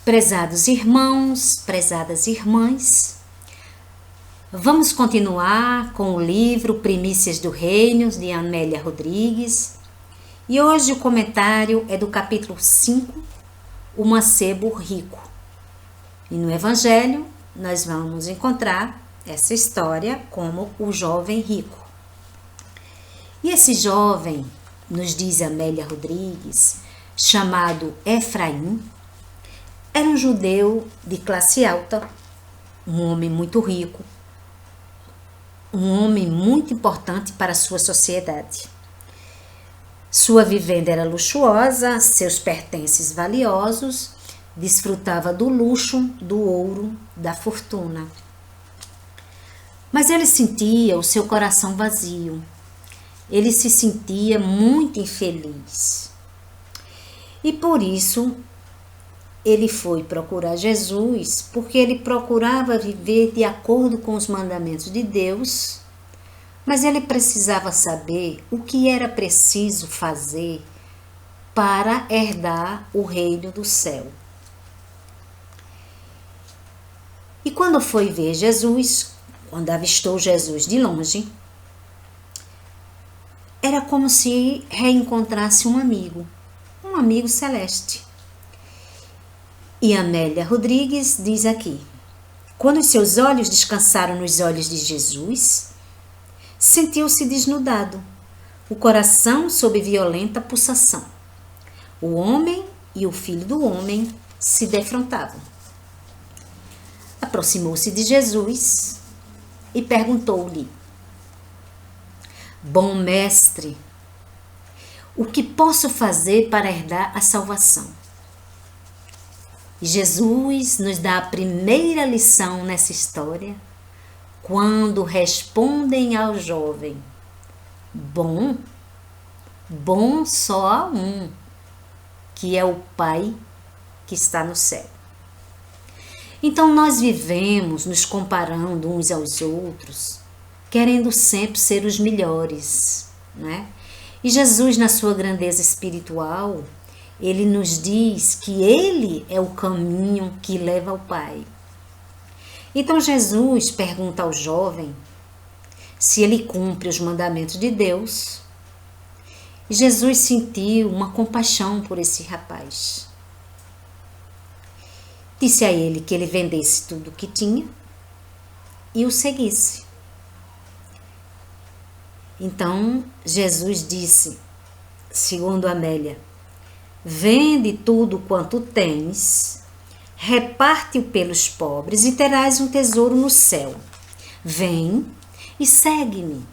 Prezados irmãos, prezadas irmãs, vamos continuar com o livro Primícias do Reino, de Amélia Rodrigues. E hoje o comentário é do capítulo 5, o mancebo rico. E no Evangelho nós vamos encontrar essa história como o jovem rico. E esse jovem, nos diz Amélia Rodrigues, chamado Efraim, era um judeu de classe alta, um homem muito rico, um homem muito importante para a sua sociedade. Sua vivenda era luxuosa, seus pertences valiosos, desfrutava do luxo, do ouro, da fortuna. Mas ele sentia o seu coração vazio. Ele se sentia muito infeliz. E por isso ele foi procurar Jesus, porque ele procurava viver de acordo com os mandamentos de Deus, mas ele precisava saber o que era preciso fazer para herdar o reino do céu. E quando foi ver Jesus, quando avistou Jesus de longe, era como se reencontrasse um amigo celeste. E Amélia Rodrigues diz aqui: quando os seus olhos descansaram nos olhos de Jesus, sentiu-se desnudado, o coração sob violenta pulsação. O homem e o filho do homem se defrontavam. Aproximou-se de Jesus e perguntou-lhe: bom mestre, o que posso fazer para herdar a salvação? Jesus nos dá a primeira lição nessa história, quando respondem ao jovem: bom só há um, que é o Pai que está no céu. Então nós vivemos nos comparando uns aos outros, querendo sempre ser os melhores, né? E Jesus, na sua grandeza espiritual, ele nos diz que ele é o caminho que leva ao Pai. Então Jesus pergunta ao jovem se ele cumpre os mandamentos de Deus. E Jesus sentiu uma compaixão por esse rapaz. Disse a ele que ele vendesse tudo o que tinha e o seguisse. Então Jesus disse, segundo Amélia: vende tudo quanto tens, reparte-o pelos pobres e terás um tesouro no céu. Vem e segue-me.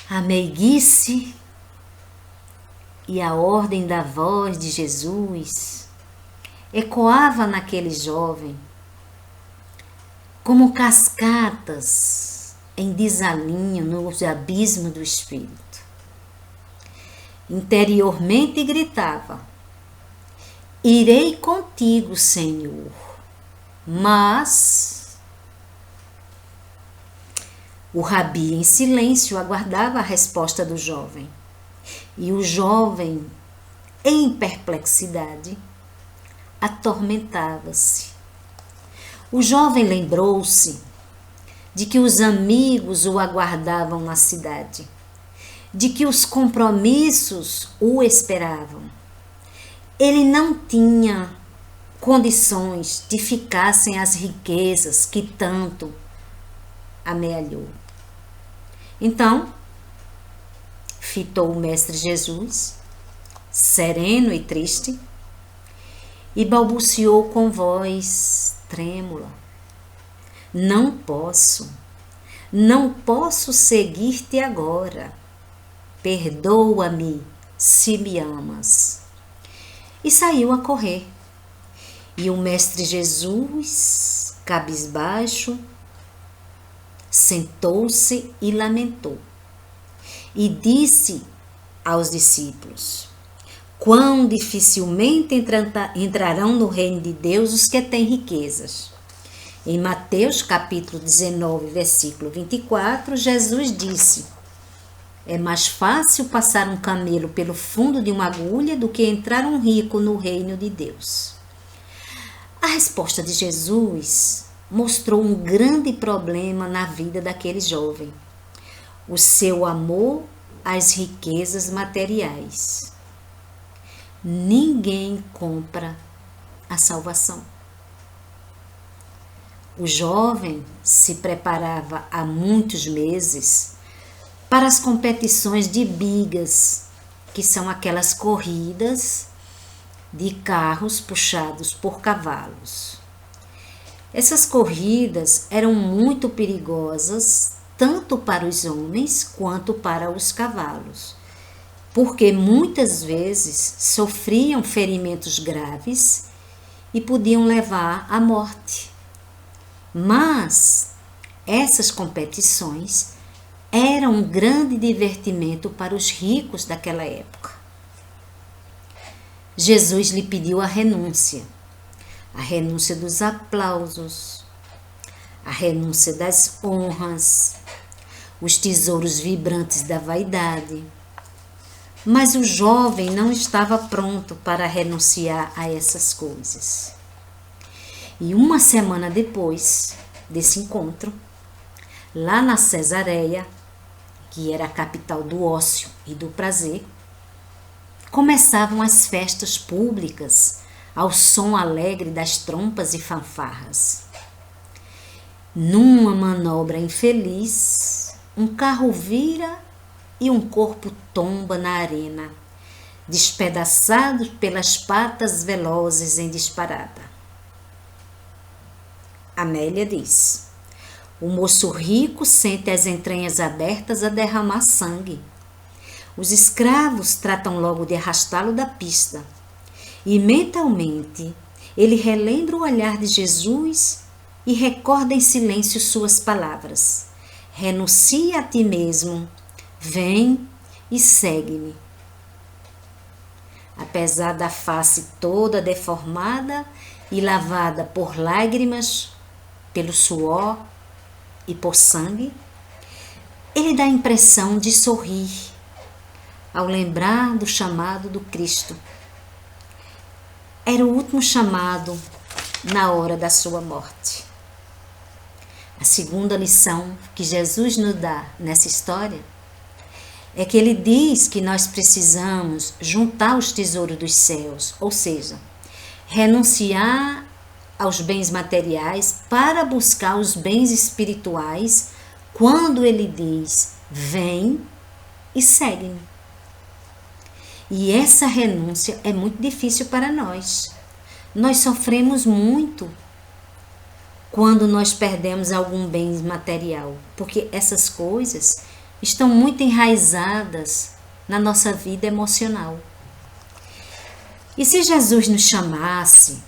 A meiguice e a ordem da voz de Jesus ecoava naquele jovem como cascatas em desalinho nos abismos do espírito. Interiormente gritava: irei contigo, Senhor. Mas o rabi em silêncio aguardava a resposta do jovem. E o jovem, em perplexidade, atormentava-se. O jovem lembrou-se de que os amigos o aguardavam na cidade, de que os compromissos o esperavam. Ele não tinha condições de ficar sem as riquezas que tanto amealhou. Então, fitou o Mestre Jesus, sereno e triste, e balbuciou com voz trêmula: não posso seguir-te agora. Perdoa-me se me amas. E saiu a correr. E o Mestre Jesus, cabisbaixo, sentou-se e lamentou. E disse aos discípulos: quão dificilmente entrarão no reino de Deus os que têm riquezas. Em Mateus capítulo 19, versículo 24, Jesus disse: é mais fácil passar um camelo pelo fundo de uma agulha do que entrar um rico no reino de Deus. A resposta de Jesus mostrou um grande problema na vida daquele jovem: o seu amor às riquezas materiais. Ninguém compra a salvação. O jovem se preparava há muitos meses para as competições de bigas, que são aquelas corridas de carros puxados por cavalos. Essas corridas eram muito perigosas, tanto para os homens quanto para os cavalos, porque muitas vezes sofriam ferimentos graves e podiam levar à morte. Mas essas competições eram um grande divertimento para os ricos daquela época. Jesus lhe pediu a renúncia dos aplausos, a renúncia das honras, os tesouros vibrantes da vaidade. Mas o jovem não estava pronto para renunciar a essas coisas. E uma semana depois desse encontro, lá na Cesareia, que era a capital do ócio e do prazer, começavam as festas públicas ao som alegre das trompas e fanfarras. Numa manobra infeliz, um carro vira e um corpo tomba na arena, despedaçado pelas patas velozes em disparada. Amélia diz: o moço rico sente as entranhas abertas a derramar sangue. Os escravos tratam logo de arrastá-lo da pista. E mentalmente ele relembra o olhar de Jesus e recorda em silêncio suas palavras: renuncia a ti mesmo, vem e segue-me. Apesar da face toda deformada e lavada por lágrimas, pelo suor e por sangue, ele dá a impressão de sorrir ao lembrar do chamado do Cristo. Era o último chamado na hora da sua morte. A segunda lição que Jesus nos dá nessa história é que ele diz que nós precisamos juntar os tesouros dos céus, ou seja, renunciar aos bens materiais para buscar os bens espirituais, quando ele diz: vem e segue-me. E essa renúncia é muito difícil para nós. Nós sofremos muito quando nós perdemos algum bem material, porque essas coisas estão muito enraizadas na nossa vida emocional. E se Jesus nos chamasse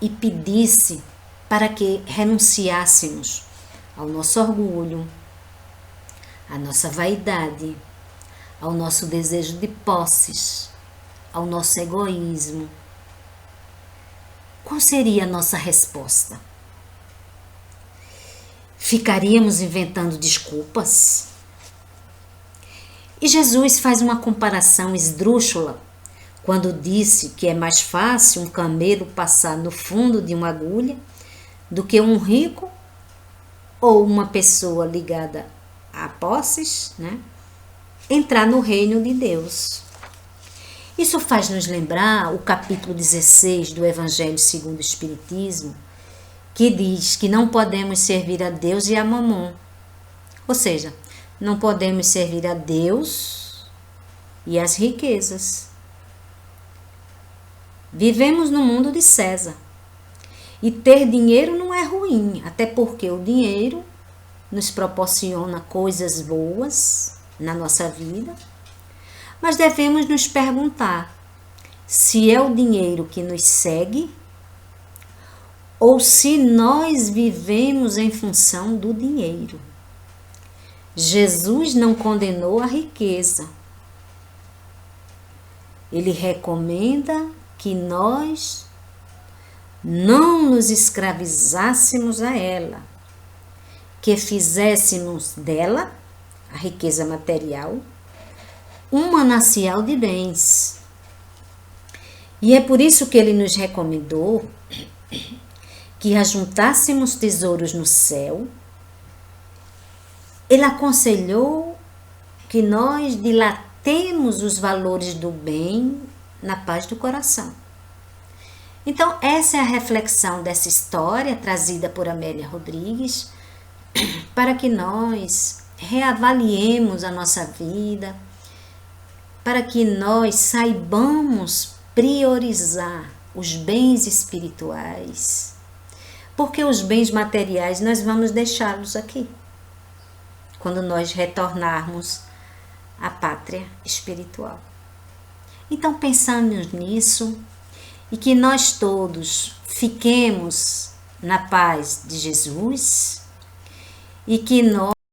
e pedisse para que renunciássemos ao nosso orgulho, à nossa vaidade, ao nosso desejo de posses, ao nosso egoísmo, qual seria a nossa resposta? Ficaríamos inventando desculpas? E Jesus faz uma comparação esdrúxula quando disse que é mais fácil um camelo passar no fundo de uma agulha do que um rico ou uma pessoa ligada a posses, entrar no reino de Deus. Isso faz nos lembrar o capítulo 16 do Evangelho segundo o Espiritismo, que diz que não podemos servir a Deus e a Mamon. Ou seja, não podemos servir a Deus e as riquezas. Vivemos no mundo de César. E ter dinheiro não é ruim, até porque o dinheiro nos proporciona coisas boas na nossa vida. Mas devemos nos perguntar se é o dinheiro que nos segue ou se nós vivemos em função do dinheiro. Jesus não condenou a riqueza. Ele recomenda que nós não nos escravizássemos a ela, que fizéssemos dela, a riqueza material, um manancial de bens. E é por isso que ele nos recomendou que ajuntássemos tesouros no céu. Ele aconselhou que nós dilatemos os valores do bem na paz do coração. Então, essa é a reflexão dessa história trazida por Amélia Rodrigues, para que nós reavaliemos a nossa vida, para que nós saibamos priorizar os bens espirituais, porque os bens materiais nós vamos deixá-los aqui, quando nós retornarmos à pátria espiritual. Então, pensamos nisso e que nós todos fiquemos na paz de Jesus e que nós